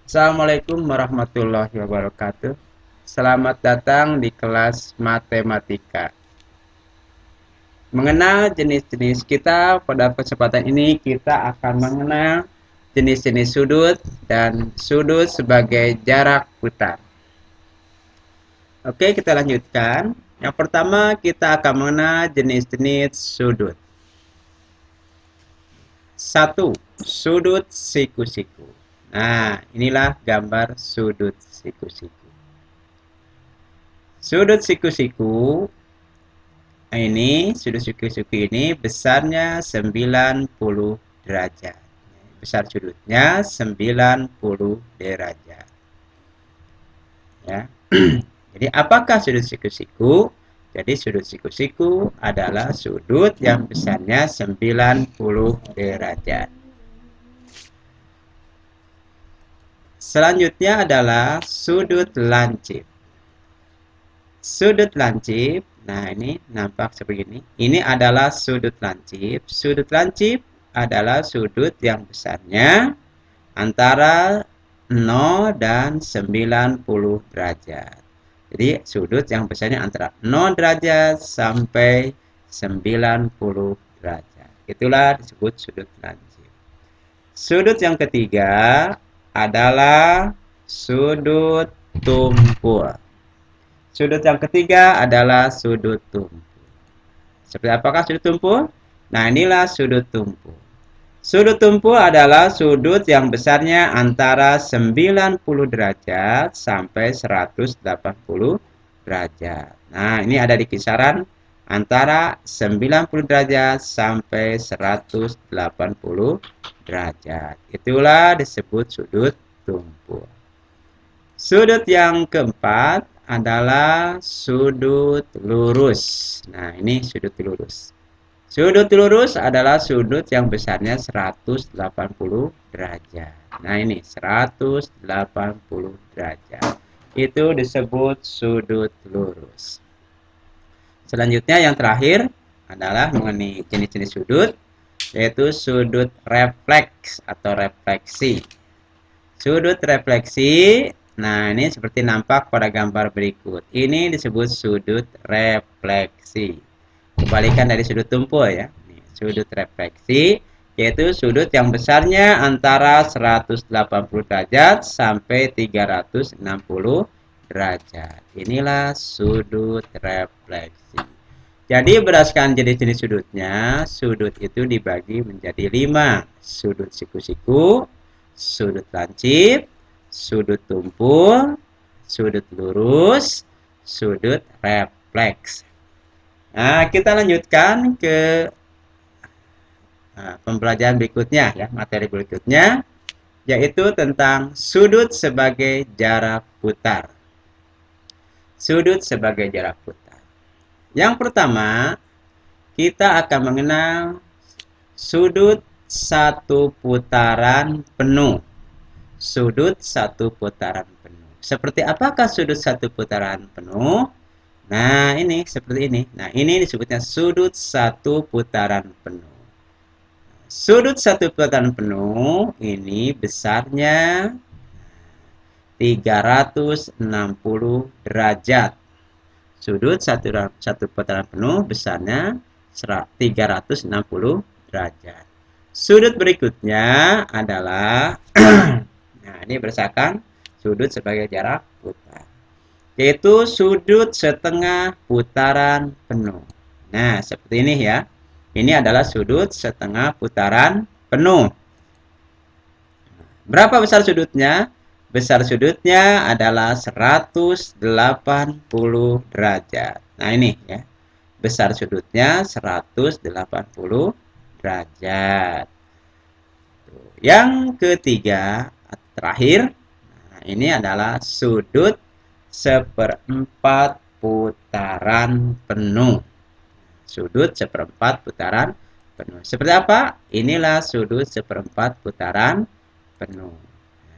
Assalamualaikum warahmatullahi wabarakatuh. Selamat datang di kelas matematika. Mengenal jenis-jenis kita, pada kesempatan ini kita akan mengenal jenis-jenis sudut dan sudut sebagai jarak putar. Oke, kita lanjutkan. Yang pertama kita akan mengenal jenis-jenis sudut. 1. Sudut siku-siku. Nah, inilah gambar sudut siku-siku. Sudut siku-siku ini, sudut siku-siku ini besarnya 90 derajat. Besar sudutnya 90 derajat. Ya. Jadi apakah sudut siku-siku? Jadi sudut siku-siku adalah sudut yang besarnya 90 derajat. Selanjutnya adalah sudut lancip. Sudut lancip, nah ini nampak seperti ini. Ini adalah sudut lancip. Sudut lancip adalah sudut yang besarnya antara 0 dan 90 derajat. Jadi sudut yang besarnya antara 0 derajat sampai 90 derajat. Itulah disebut sudut lancip. Sudut yang ketiga adalah sudut tumpul. Sudut yang ketiga adalah sudut tumpul. Seperti apakah sudut tumpul? Nah, inilah sudut tumpul. Sudut tumpul adalah sudut yang besarnya antara 90 derajat sampai 180 derajat. Nah, ini ada di kisaran antara 90 derajat sampai 180 derajat. Itulah disebut sudut tumpul. Sudut yang keempat adalah sudut lurus. Nah, ini sudut lurus. Sudut lurus adalah sudut yang besarnya 180 derajat. Nah, ini 180 derajat. Itu disebut sudut lurus. Selanjutnya yang terakhir adalah mengenai jenis-jenis sudut, yaitu sudut refleks atau refleksi. Sudut refleksi, nah ini seperti nampak pada gambar berikut. Ini disebut sudut refleksi. Kebalikan dari sudut tumpul ya. Sudut refleksi yaitu sudut yang besarnya antara 180 derajat sampai 360 derajat. Inilah sudut refleksi. Jadi berdasarkan jenis-jenis sudutnya, sudut itu dibagi menjadi 5. Sudut siku-siku, sudut lancip, sudut tumpul, sudut lurus, sudut refleks. Nah, kita lanjutkan ke pembelajaran berikutnya ya, materi berikutnya yaitu tentang sudut sebagai jarak putar. Sudut sebagai jarak putar. Yang pertama, kita akan mengenal sudut satu putaran penuh. Sudut satu putaran penuh. Seperti apakah sudut satu putaran penuh? Nah, ini seperti ini. Nah, ini disebutnya sudut satu putaran penuh. Sudut satu putaran penuh ini besarnya 360 derajat. Sudut satu putaran penuh besarnya 360 derajat. Sudut berikutnya adalah nah, ini berdasarkan sudut sebagai jarak putar. Yaitu sudut setengah putaran penuh. Nah, seperti ini ya. Ini adalah sudut setengah putaran penuh. Berapa besar sudutnya? Besar sudutnya adalah 180 derajat. Nah, ini ya. Besar sudutnya 180 derajat. Yang ketiga, terakhir, nah ini adalah sudut seperempat putaran penuh. Sudut seperempat putaran penuh. Seperti apa? Inilah sudut seperempat putaran penuh.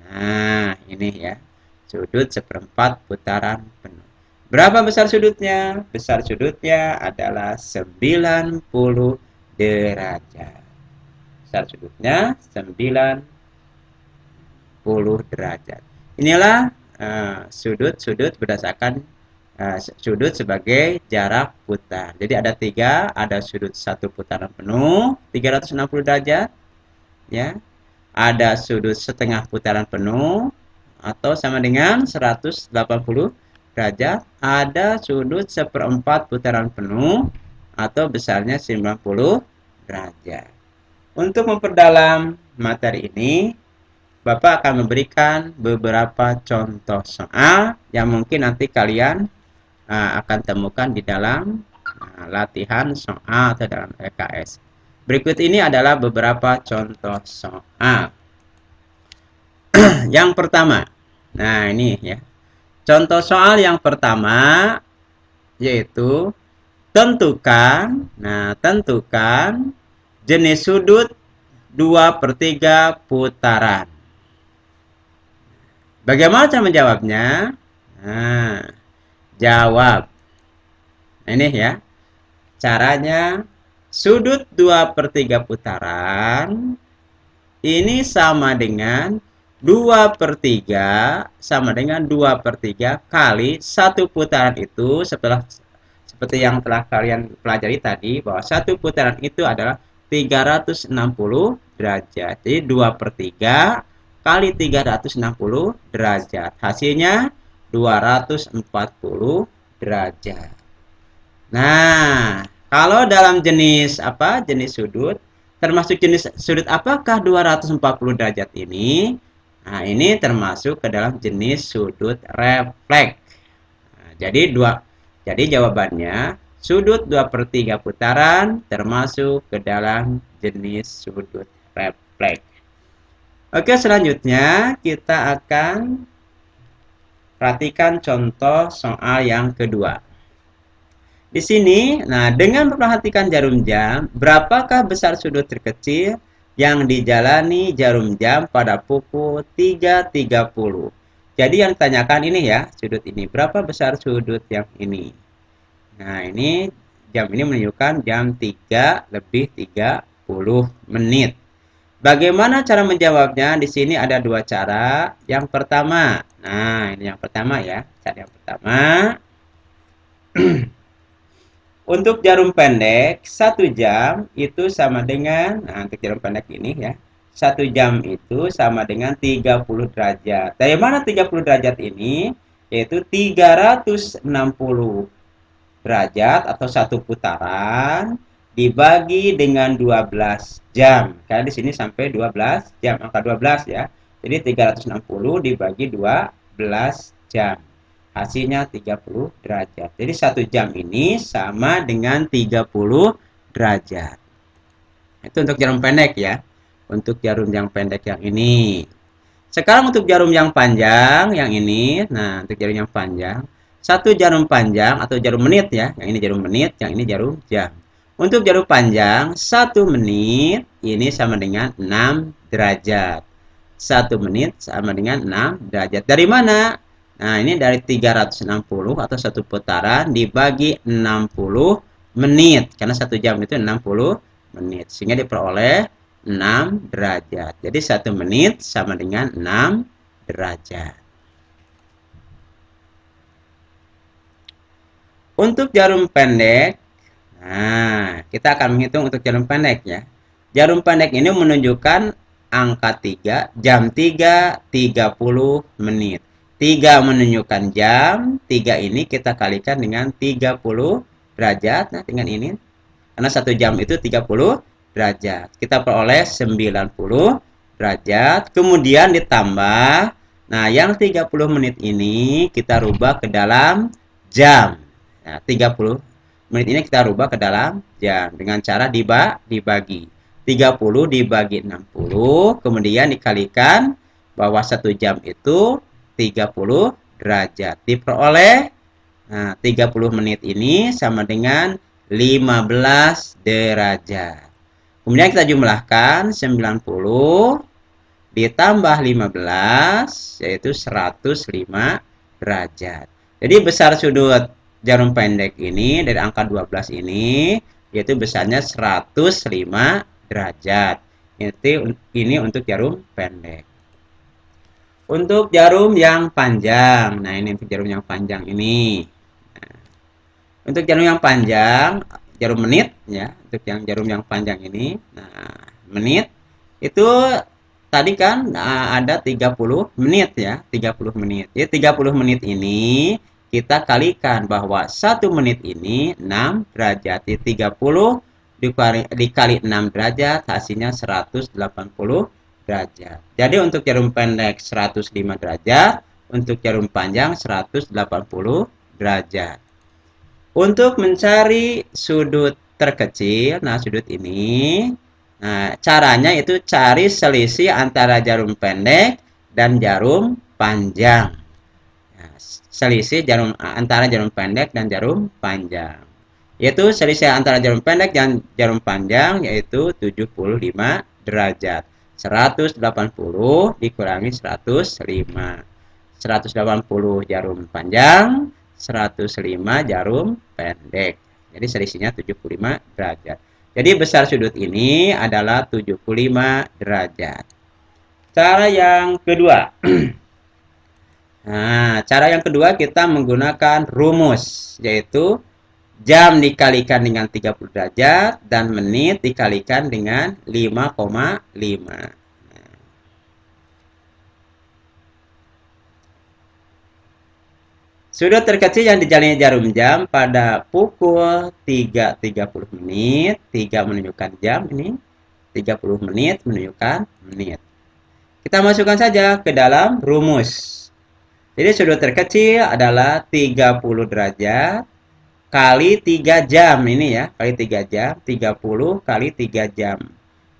Nah, ini ya. Sudut seperempat putaran penuh. Berapa besar sudutnya? Besar sudutnya adalah 90 derajat. Besar sudutnya 90 derajat. Inilah sudut-sudut berdasarkan sudut sebagai jarak putar. Jadi ada tiga, ada sudut satu putaran penuh 360 derajat, ya. Ada sudut setengah putaran penuh atau sama dengan 180 derajat. Ada sudut seperempat putaran penuh atau besarnya 90 derajat. Untuk memperdalam materi ini, Bapak akan memberikan beberapa contoh soal yang mungkin nanti kalian akan temukan di dalam latihan soal atau dalam EKS. Berikut ini adalah beberapa contoh soal. Yang pertama, nah ini ya. Contoh soal yang pertama yaitu tentukan jenis sudut 2/3 putaran. Bagaimana cara menjawabnya? Nah, jawab. Nah, ini ya. Caranya sudut 2/3 putaran ini sama dengan 2/3 sama dengan 2/3 kali satu putaran itu seperti yang telah kalian pelajari tadi bahwa satu putaran itu adalah 360 derajat. Jadi 2/3 kali 360 derajat. Hasilnya 240 derajat. Nah, kalau dalam jenis apa? Jenis sudut, termasuk jenis sudut apakah 240 derajat ini? Nah, ini termasuk ke dalam jenis sudut refleks. Nah, jadi jawabannya sudut 2/3 putaran termasuk ke dalam jenis sudut refleks. Oke, selanjutnya kita akan perhatikan contoh soal yang kedua. Di sini, nah dengan memperhatikan jarum jam, berapakah besar sudut terkecil yang dijalani jarum jam pada pukul 3.30? Jadi yang ditanyakan ini ya, sudut ini. Berapa besar sudut yang ini? Nah, ini jam ini menunjukkan jam 3:30 menit. Bagaimana cara menjawabnya? Di sini ada dua cara. Yang pertama, nah ini yang pertama ya. Cara yang pertama, untuk jarum pendek 1 jam itu sama dengan, nah untuk jarum pendek ini ya, 1 jam itu sama dengan 30 derajat. Dari mana 30 derajat ini? Yaitu 360 derajat atau satu putaran dibagi dengan 12 jam. Karena di sini sampai 12 jam, angka 12 ya. Jadi 360 dibagi 12 jam. Hasilnya 30 derajat. Jadi 1 jam ini sama dengan 30 derajat. Itu untuk jarum pendek ya. Untuk jarum yang pendek yang ini. Sekarang untuk jarum yang panjang yang ini. Nah, untuk jarum yang panjang. Satu jarum panjang atau jarum menit ya. Yang ini jarum menit, yang ini jarum jam. Untuk jarum panjang, 1 menit ini sama dengan 6 derajat. 1 menit sama dengan 6 derajat. Dari mana? Nah, ini dari 360 atau satu putaran dibagi 60 menit. Karena 1 jam itu 60 menit. Sehingga diperoleh 6 derajat. Jadi 1 menit sama dengan 6 derajat. Untuk jarum pendek, nah, kita akan menghitung untuk jarum pendek ya. Jarum pendek ini menunjukkan angka 3, jam 3:30 menit. 3 menunjukkan jam, 3 ini kita kalikan dengan 30 derajat, nah dengan ini. Karena 1 jam itu 30 derajat. Kita peroleh 90 derajat, kemudian ditambah, nah yang 30 menit ini kita rubah ke dalam jam. Nah, 30 menit ini kita rubah ke dalam jam dengan cara dibagi. 30 dibagi 60, kemudian dikalikan bahwa 1 jam itu 30 derajat. Diperoleh, nah 30 menit ini sama dengan 15 derajat. Kemudian kita jumlahkan 90 ditambah 15 yaitu 105 derajat. Jadi besar sudut jarum pendek ini dari angka 12 ini yaitu besarnya 105 derajat. Ini untuk jarum pendek. Untuk jarum yang panjang, nah ini untuk jarum yang panjang ini. Nah, untuk jarum yang panjang, jarum menit ya, untuk yang jarum yang panjang ini. Nah, menit itu tadi kan ada 30 menit ya, 30 menit. Jadi 30 menit ini kita kalikan bahwa 1 menit ini 6 derajat. Jadi 30 dikali 6 derajat hasilnya 180 derajat. Jadi untuk jarum pendek 105 derajat, untuk jarum panjang 180 derajat. Untuk mencari sudut terkecil, nah sudut ini, nah caranya itu cari selisih antara jarum pendek dan jarum panjang. Nah, selisih antara jarum pendek dan jarum panjang. Yaitu selisih antara jarum pendek dan jarum panjang yaitu 75 derajat. 180 dikurangi 105. 180 jarum panjang, 105 jarum pendek. Jadi selisihnya 75 derajat. Jadi besar sudut ini adalah 75 derajat. Cara yang kedua. Nah, cara yang kedua kita menggunakan rumus, yaitu jam dikalikan dengan 30 derajat dan menit dikalikan dengan 5,5. Sudut terkecil yang dijalani jarum jam pada pukul 3.30 menit, 3 menunjukkan jam ini, 30 menit menunjukkan menit. Kita masukkan saja ke dalam rumus. Jadi sudut terkecil adalah 30 derajat kali 3 jam ini ya, kali 3 jam, 30 kali 3 jam.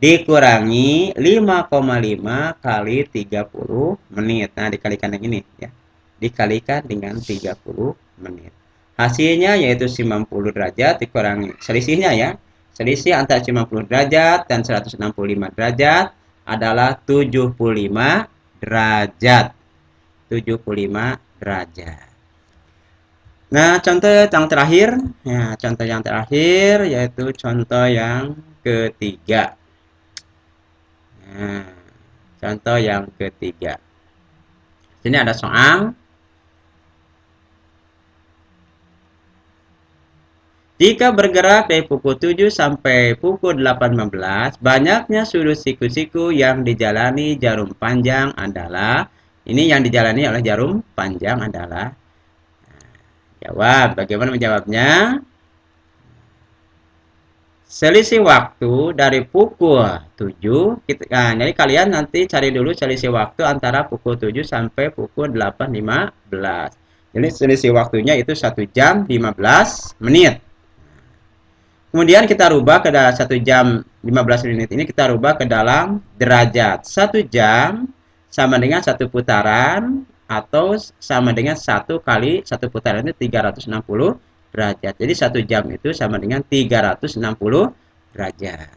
Dikurangi 5,5 kali 30 menit. Nah, dikalikan yang ini ya. Dikalikan dengan 30 menit. Hasilnya yaitu 90 derajat dikurangi selisihnya ya. Selisih antara 90 derajat dan 165 derajat adalah 75 derajat. 75 derajat. Nah, contoh yang terakhir, ya, contoh yang terakhir yaitu contoh yang ketiga. Nah, contoh yang ketiga. Sini ada soal. Jika bergerak dari pukul 7 sampai pukul 8.15, banyaknya sudut siku-siku yang dijalani jarum panjang adalah, ini yang dijalani oleh jarum panjang adalah, jawab, bagaimana menjawabnya? Selisih waktu dari pukul 7, nah, jadi kalian nanti cari dulu selisih waktu antara pukul 7 sampai pukul 8.15. Jadi selisih waktunya itu 1 jam 15 menit. Kemudian kita rubah ke dalam 1 jam 15 menit ini kita rubah ke dalam derajat. 1 jam sama dengan 1 putaran atau sama dengan 1 kali 1 putaran itu 360 derajat. Jadi 1 jam itu sama dengan 360 derajat.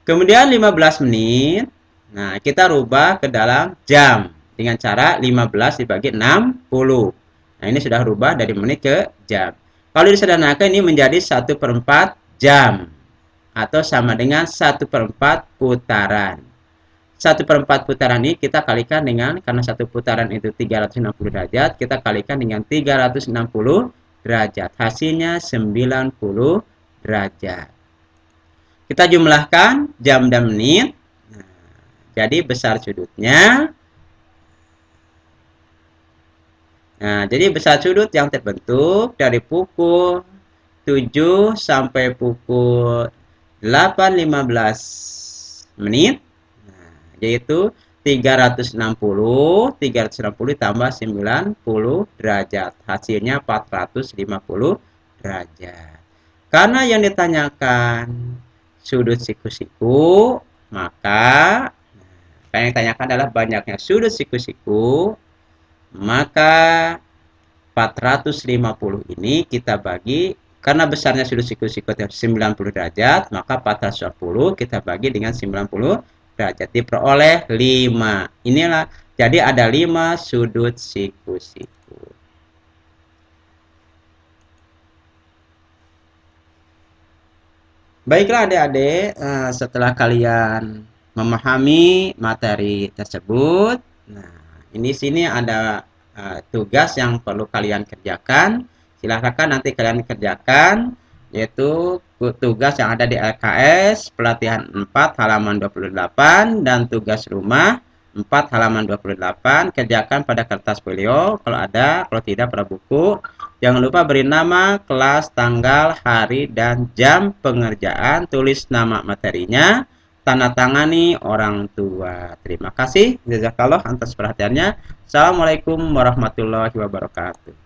Kemudian 15 menit, nah kita rubah ke dalam jam dengan cara 15 dibagi 60. Nah ini sudah rubah dari menit ke jam. Kalau disederhanakan ini menjadi 1/4 jam atau sama dengan 1/4 putaran. 1/4 putaran ini kita kalikan dengan, karena satu putaran itu 360 derajat, kita kalikan dengan 360 derajat. Hasilnya 90 derajat. Kita jumlahkan jam dan menit. Nah, jadi besar sudutnya. Nah, jadi besar sudut yang terbentuk dari pukul 7 sampai pukul 8.15 menit. Nah, yaitu 360 tambah 90 derajat. Hasilnya 450 derajat. Karena yang ditanyakan sudut siku-siku, maka yang ditanyakan adalah banyaknya sudut siku-siku, maka 450 ini kita bagi, karena besarnya sudut siku-siku 90 derajat, maka 450 kita bagi dengan 90 derajat, diperoleh 5. Inilah, jadi ada 5 sudut siku-siku. Baiklah adik-adik, setelah kalian memahami materi tersebut, nah Ini sini ada tugas yang perlu kalian kerjakan. Silahkan nanti kalian kerjakan, yaitu tugas yang ada di LKS pelatihan 4 halaman 28 dan tugas rumah 4 halaman 28. Kerjakan pada kertas folio kalau ada, kalau tidak pada buku. Jangan lupa beri nama, kelas, tanggal, hari, dan jam pengerjaan. Tulis nama materinya, tanda tangani orang tua. Terima kasih. Jazakallah atas perhatiannya. Assalamualaikum warahmatullahi wabarakatuh.